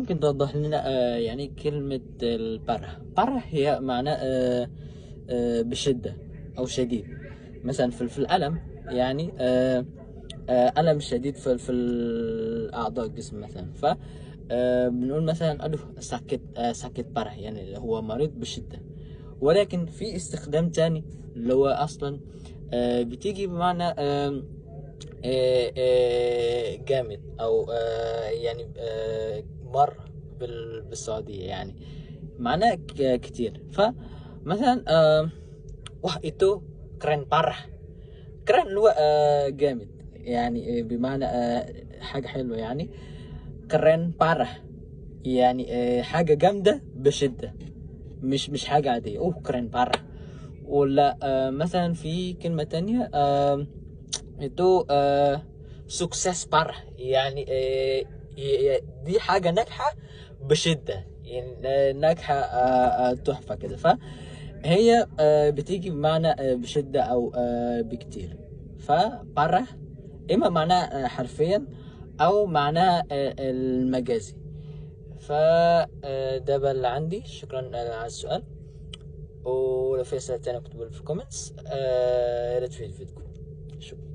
ممكن توضح لنا يعني كلمة البره؟ بره هي معناه بشدة أو شديد. مثلا في الألم، يعني ألم شديد في الأعضاء الجسم مثلا. ف بنقول مثلا ألو ساكت، ساكت بره، يعني اللي هو مريض بشدة. ولكن في استخدام تاني اللي هو أصلا بتيجي بمعنى جامد، أو يعني مر بالسعودية، يعني معناه كتير. فمثلا wah itu keren parah. keren اللي هو جامد، يعني بمعنى حاجة حلوة يعني. keren parah يعني حاجة جامدة بشدة، مش حاجة عادية. keren parah. ولا مثلا في كلمة تانية itu sukses parah، يعني دي حاجة ناجحة بشدة، يعني ناجحة تحفة كده. فهي بتيجي بمعنى بشدة أو بكتير. فبره إما معناها حرفيا أو معناها المجازي. فده بقى اللي عندي. شكرا على السؤال، ولو في أسئلة تانية اكتبوا لي في الكومنتس. يا ريت تفيدكم. شكرا.